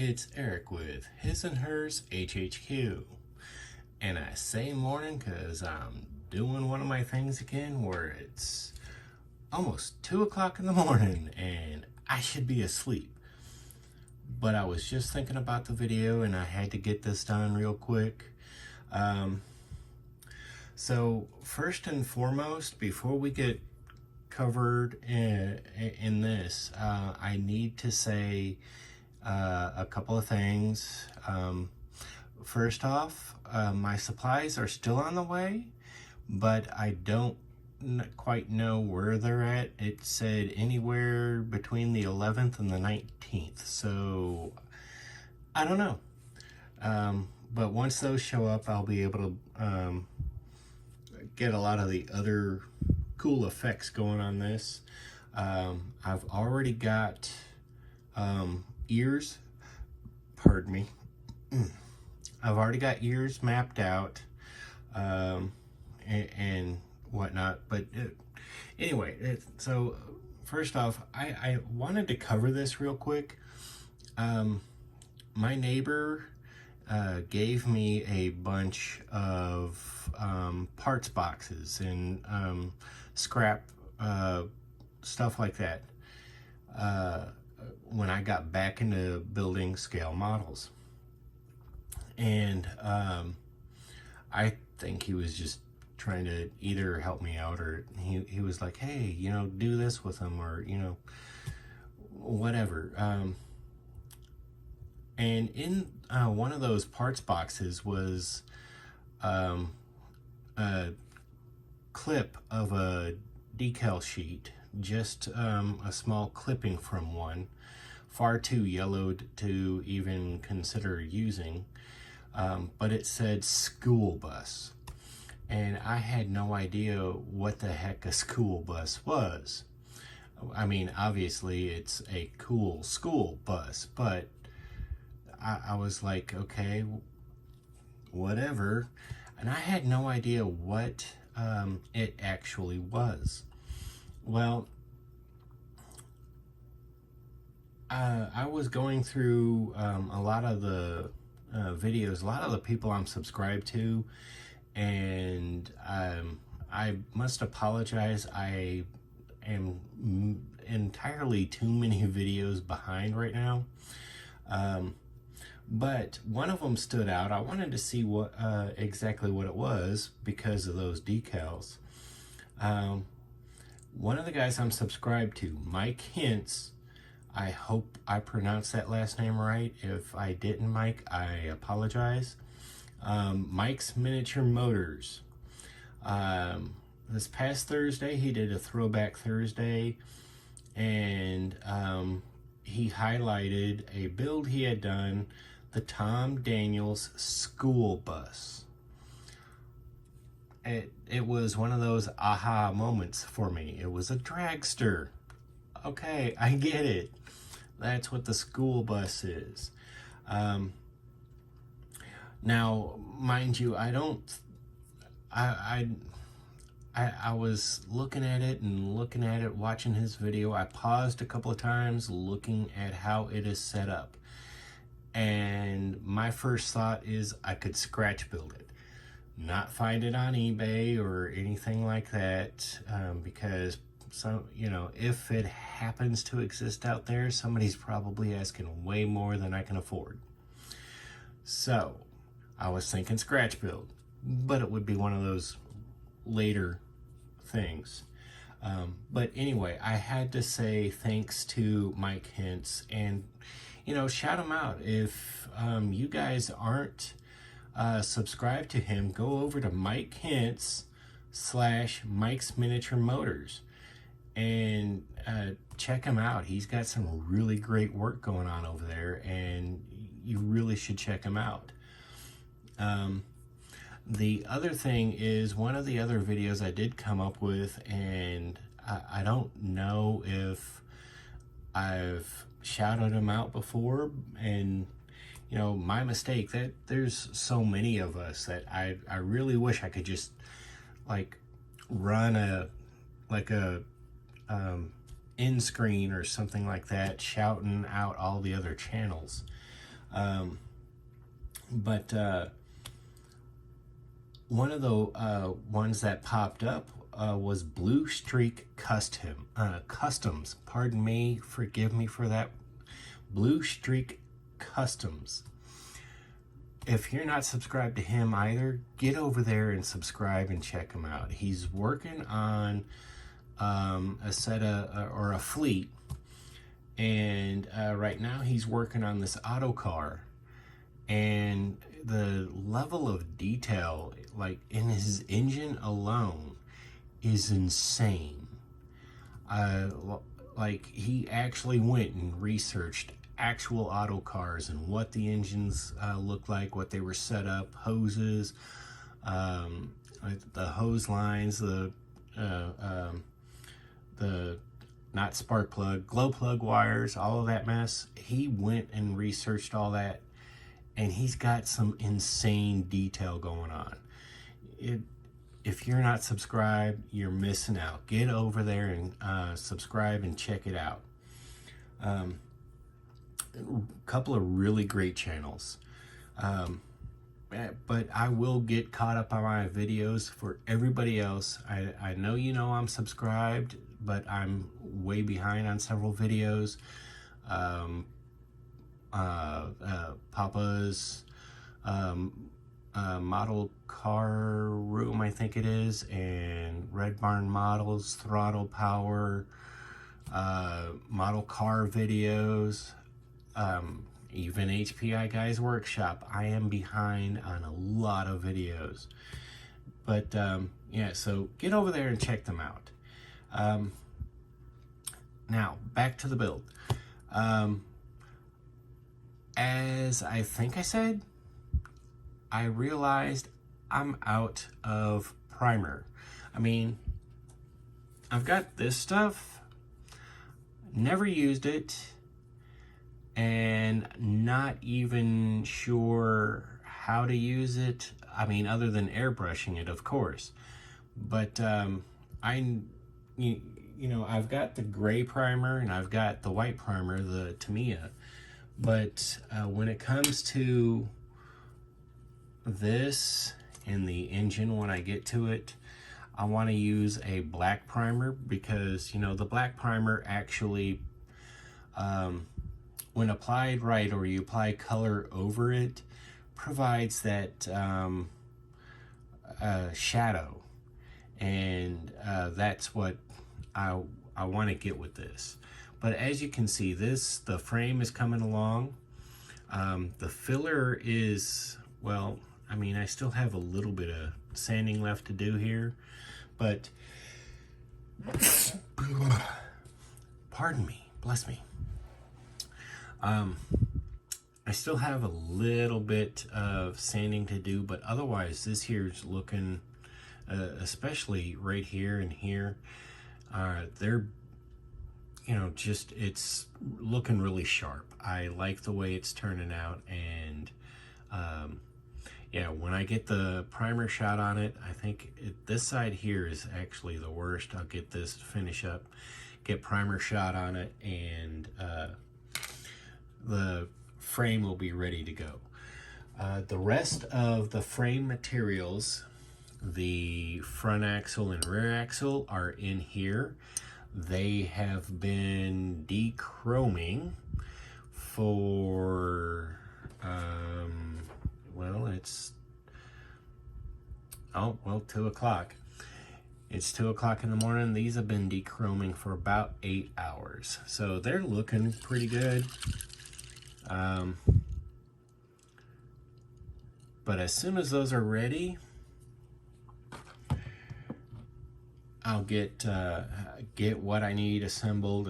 it's Eric with His&Hers HHQ. And I say morning because I'm doing one of my things again where it's almost 2 o'clock in the morning and I should be asleep. But I was just thinking about the video and I had to get this done real quick. So first and foremost, before we get covered in this, I need to say a couple of things. First off, my supplies are still on the way, but I don't quite know where they're at. It said anywhere between the 11th and the 19th, so I don't know. But once those show up, I'll be able to get a lot of the other cool effects going on this. I've already got ears, pardon me, I've already got ears mapped out and whatnot, but anyway, so first off, I wanted to cover this real quick. My neighbor gave me a bunch of parts boxes and scrap stuff like that when I got back into building scale models. And I think he was just trying to either help me out, or he was like, hey, you know, do this with them, or, you know, whatever. And in one of those parts boxes was a clip of a decal sheet, just a small clipping from one, far too yellowed to even consider using, but it said school bus, and I had no idea what the heck a school bus was. I mean, obviously it's a cool school bus, but I was like, okay, whatever. And I had no idea what it actually was. Well, I was going through a lot of the videos, a lot of the people I'm subscribed to, and I must apologize. I am entirely too many videos behind right now. But one of them stood out. I wanted to see what exactly what it was because of those decals. One of the guys I'm subscribed to, Mike Hintz, I hope I pronounced that last name right. If I didn't, Mike, I apologize. Mike's Miniature Motors. This past Thursday, he did a Throwback Thursday, and he highlighted a build he had done, the Tom Daniels school bus. It was one of those aha moments for me. It was a dragster. Okay, I get it. That's what the school bus is. Now, mind you, I was looking at it and looking at it, watching his video. I paused a couple of times looking at how it is set up. And my first thought is I could scratch build it. Not find it on eBay or anything like that, because you know, if it happens to exist out there, somebody's probably asking way more than I can afford. So I was thinking scratch build, but it would be one of those later things. But anyway, I had to say thanks to Mike Hintz, and you know, shout him out. If you guys aren't subscribed to him, go over to Mike Hintz / Mike's Miniature Motors and check him out. He's got some really great work going on over there, and you really should check him out. The other thing is, one of the other videos I did come up with, and I don't know if I've shouted him out before, and you know, my mistake, that there's so many of us that I really wish I could just like run a end screen or something like that, shouting out all the other channels. But one of the ones that popped up was Customs. Pardon me, forgive me for that. BlueStreekCustoms. If you're not subscribed to him either, get over there and subscribe and check him out. He's working on a set of, or a fleet, and right now he's working on this auto car, and the level of detail, like in his engine alone, is insane. Like he actually went and researched actual auto cars and what the engines looked like, what they were set up, hoses, the hose lines, the not spark plug, glow plug wires, all of that mess. He went and researched all that, and he's got some insane detail going on. If you're not subscribed, you're missing out. Get over there and subscribe and check it out. A couple of really great channels. But I will get caught up on my videos. For everybody else, I know you know I'm subscribed, but I'm way behind on several videos. Papa's model car room, I think it is, and Red Barn Models, Throttle Power, model car videos, even HPI Guys Workshop. I am behind on a lot of videos, but yeah, so get over there and check them out. Now back to the build. As I think I said, I realized I'm out of primer. I mean, I've got this stuff, never used it, and not even sure how to use it. I mean, other than airbrushing it, of course. But you know, I've got the gray primer and I've got the white primer, the Tamiya. But when it comes to this and the engine, when I get to it, I want to use a black primer, because, you know, the black primer actually, when applied right, or you apply color over it, provides that shadow, and that's what I want to get with this. But as you can see, the frame is coming along. The filler is, well, I mean, I still have a little bit of sanding left to do here, but pardon me, bless me. I still have a little bit of sanding to do, but otherwise this here is looking, especially right here and here, they're, you know, just, it's looking really sharp. I like the way it's turning out, and yeah, when I get the primer shot on it, I think this side here is actually the worst. I'll get this to finish up, get primer shot on it, and the frame will be ready to go. The rest of the frame materials, the front axle and rear axle, are in here. They have been dechroming for well, it's 2 o'clock. It's 2 o'clock in the morning. These have been dechroming for about 8 hours, so they're looking pretty good. But as soon as those are ready, I'll get what I need assembled,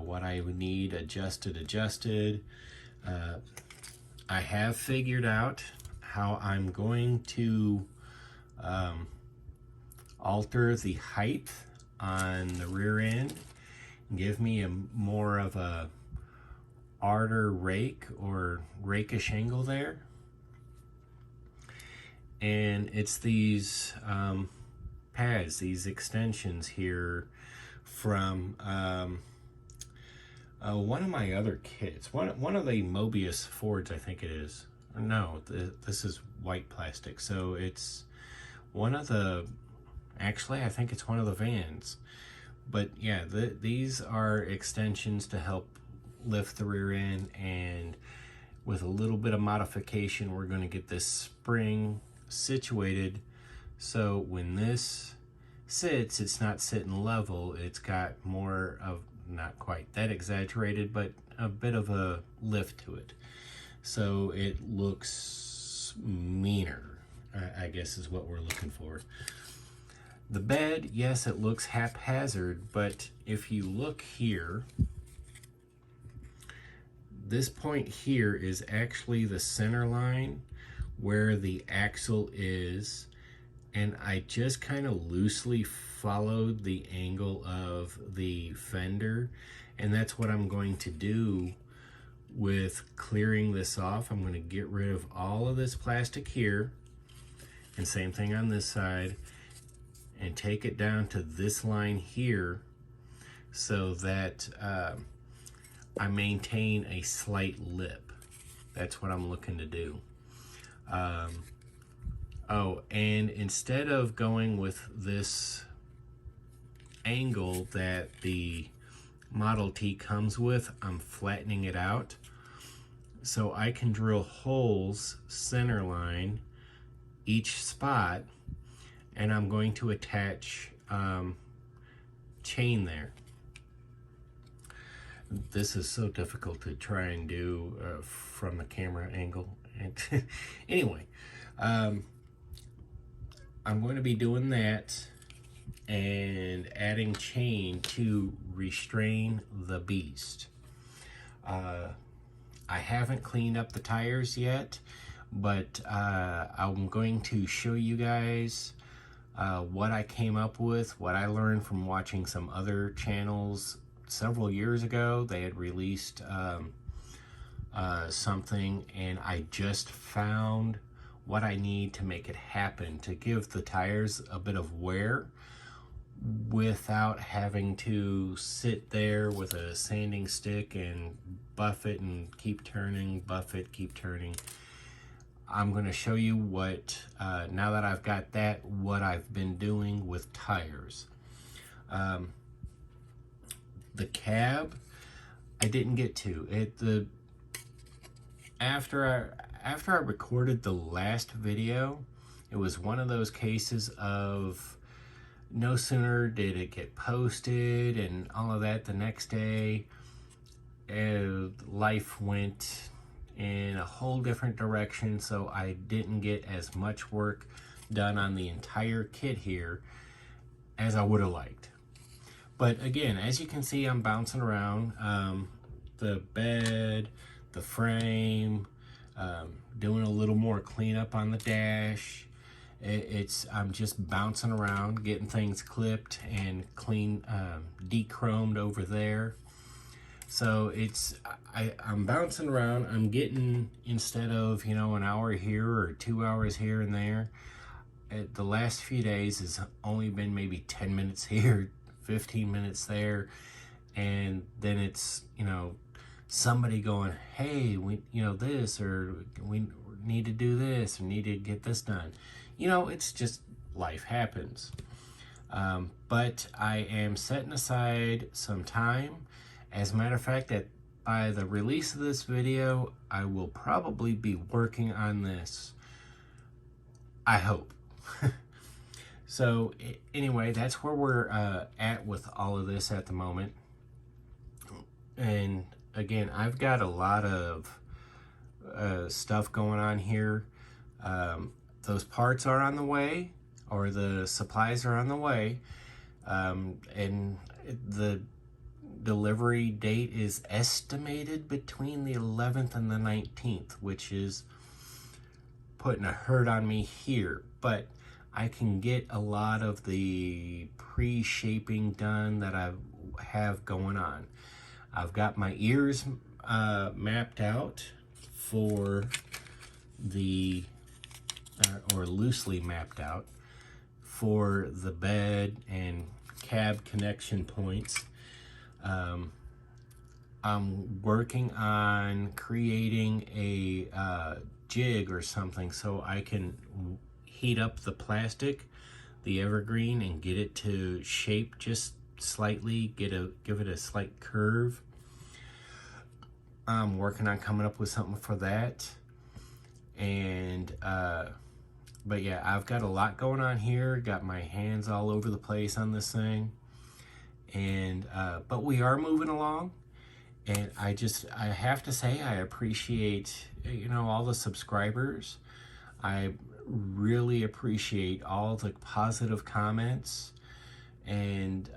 what I would need adjusted. I have figured out how I'm going to alter the height on the rear end, give me more of a arter rake or rakish angle there. And it's these pads, these extensions here from One of my other kits, one of the Mobius Fords, I think it is. No, this is white plastic, so it's one of the, actually I think it's one of the vans. But yeah, these are extensions to help lift the rear end, and with a little bit of modification, we're going to get this spring situated so when this sits, it's not sitting level. It's got more of, not quite that exaggerated, but a bit of a lift to it. So it looks meaner, I guess is what we're looking for. The bed, yes, it looks haphazard, but if you look here, this point here is actually the center line where the axle is, and I just kind of loosely followed the angle of the fender, and that's what I'm going to do with clearing this off. I'm going to get rid of all of this plastic here, and same thing on this side, and take it down to this line here so that I maintain a slight lip. That's what I'm looking to do. Oh, and instead of going with this angle that the Model T comes with, I'm flattening it out so I can drill holes center line each spot, and I'm going to attach chain there. This is so difficult to try and do from the camera angle. Anyway, I'm going to be doing that and adding chain to restrain the beast. I haven't cleaned up the tires yet, but I'm going to show you guys what I came up with, what I learned from watching some other channels several years ago. They had released something, and I just found what I need to make it happen, to give the tires a bit of wear without having to sit there with a sanding stick and buff it and keep turning, buff it, keep turning. I'm going to show you what, now that I've got that, what I've been doing with tires. The cab, I didn't get to it. After I recorded the last video, it was one of those cases of no sooner did it get posted and all of that, the next day life went in a whole different direction, so I didn't get as much work done on the entire kit here as I would have liked. But again, as you can see, I'm bouncing around the bed, the frame, doing a little more cleanup on the dash. I'm just bouncing around, getting things clipped and clean, de-chromed over there. So I'm bouncing around. I'm getting, instead of, you know, an hour here or 2 hours here and there, the last few days has only been maybe 10 minutes here, 15 minutes there, and then it's, you know, somebody going, hey, we, you know, this, or we need to do this, or need to get this done. You know, it's just, life happens. But I am setting aside some time. As a matter of fact, by the release of this video, I will probably be working on this, I hope. So anyway, that's where we're at with all of this at the moment. And again, I've got a lot of stuff going on here. Those parts are on the way, or the supplies are on the way, and the delivery date is estimated between the 11th and the 19th, which is putting a hurt on me here, but I can get a lot of the pre-shaping done that I have going on. I've got my ears mapped out for the, or loosely mapped out for the bed and cab connection points. I'm working on creating a jig or something so I can heat up the plastic, the evergreen, and get it to shape just slightly, give it a slight curve. I'm working on coming up with something for that. And but yeah, I've got a lot going on here, got my hands all over the place on this thing, and but we are moving along. And I have to say, I appreciate, you know, all the subscribers. I really appreciate all the positive comments. And,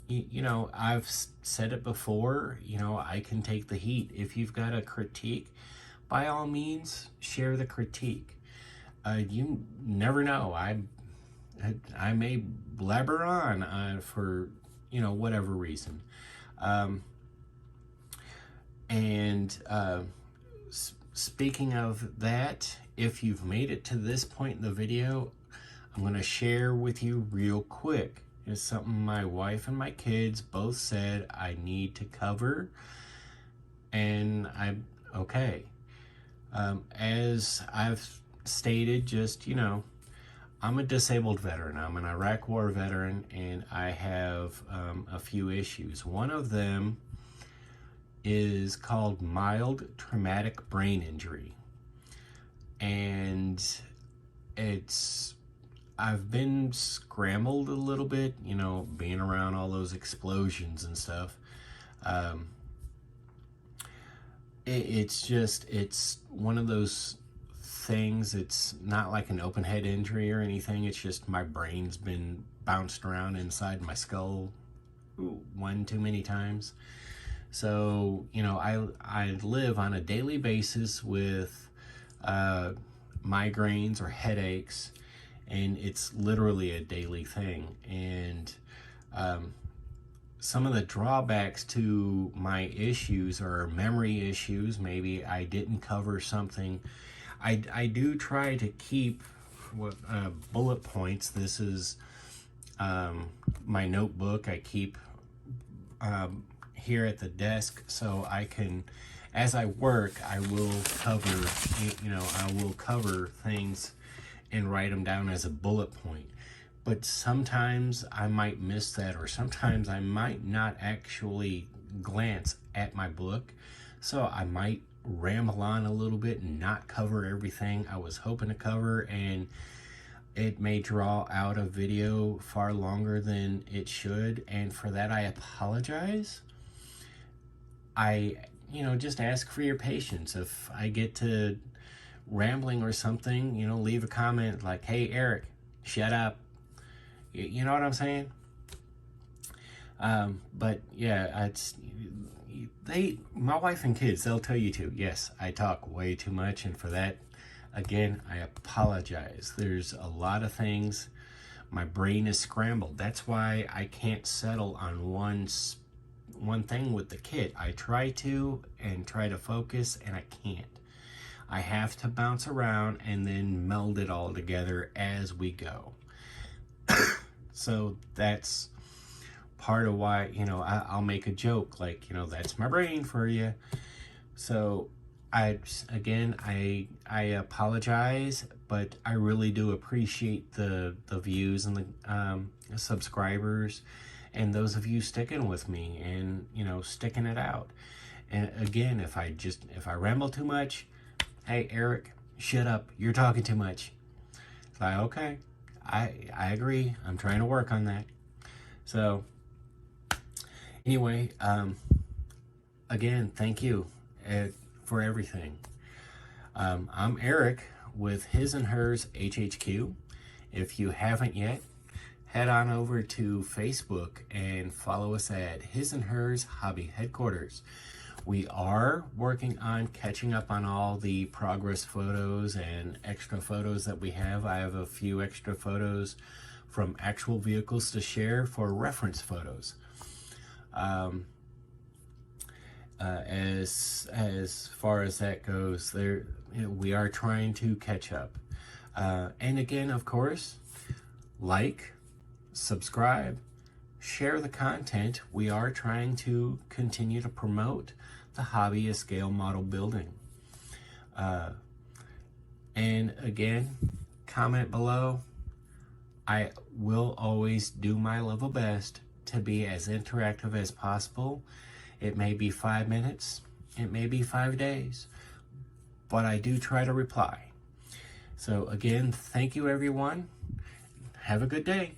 you know, I've said it before, you know, I can take the heat. If you've got a critique, by all means, share the critique. You never know. I may blabber on for, you know, whatever reason. Speaking of that, if you've made it to this point in the video, I'm going to share with you real quick. It's something my wife and my kids both said I need to cover, and okay. As I've stated, just, you know, I'm a disabled veteran. I'm an Iraq War veteran, and I have a few issues. One of them is called mild traumatic brain injury, and I've been scrambled a little bit, you know, being around all those explosions and stuff. It's one of those things. It's not like an open head injury or anything. It's just my brain's been bounced around inside my skull one too many times. So, you know, I live on a daily basis with migraines or headaches, and it's literally a daily thing. And some of the drawbacks to my issues are memory issues. Maybe I didn't cover something. I do try to keep bullet points. This is my notebook I keep here at the desk, so I can, as I work, I will cover, you know, I will cover things and write them down as a bullet point. But sometimes I might miss that, or sometimes I might not actually glance at my book, so I might ramble on a little bit and not cover everything I was hoping to cover, and it may draw out a video far longer than it should, and for that I apologize. You know, just ask for your patience. If I get to rambling or something, you know, leave a comment like, hey, Eric, shut up. You know what I'm saying? But yeah, my wife and kids, they'll tell you to. Yes, I talk way too much, and for that, again, I apologize. There's a lot of things. My brain is scrambled. That's why I can't settle on one thing with the kit. I try to focus, and I can't. I have to bounce around and then meld it all together as we go. So that's part of why, you know, I'll make a joke like, you know, that's my brain for you. So I apologize, but I really do appreciate the views and the subscribers, and those of you sticking with me and, you know, sticking it out. And again, if I ramble too much, hey, Eric, shut up. You're talking too much. It's like, okay, I agree. I'm trying to work on that. So anyway, again, thank you for everything. I'm Eric with His&Hers HHQ. If you haven't yet, head on over to Facebook and follow us at His&Hers Hobby Headquarters. We are working on catching up on all the progress photos and extra photos that we have. I have a few extra photos from actual vehicles to share for reference photos. As far as that goes, we are trying to catch up. And again, of course, like, subscribe, share the content. We are trying to continue to promote the hobby of scale model building. And again, comment below. I will always do my level best to be as interactive as possible. It may be 5 minutes, it may be 5 days, but I do try to reply. So again, thank you everyone. Have a good day.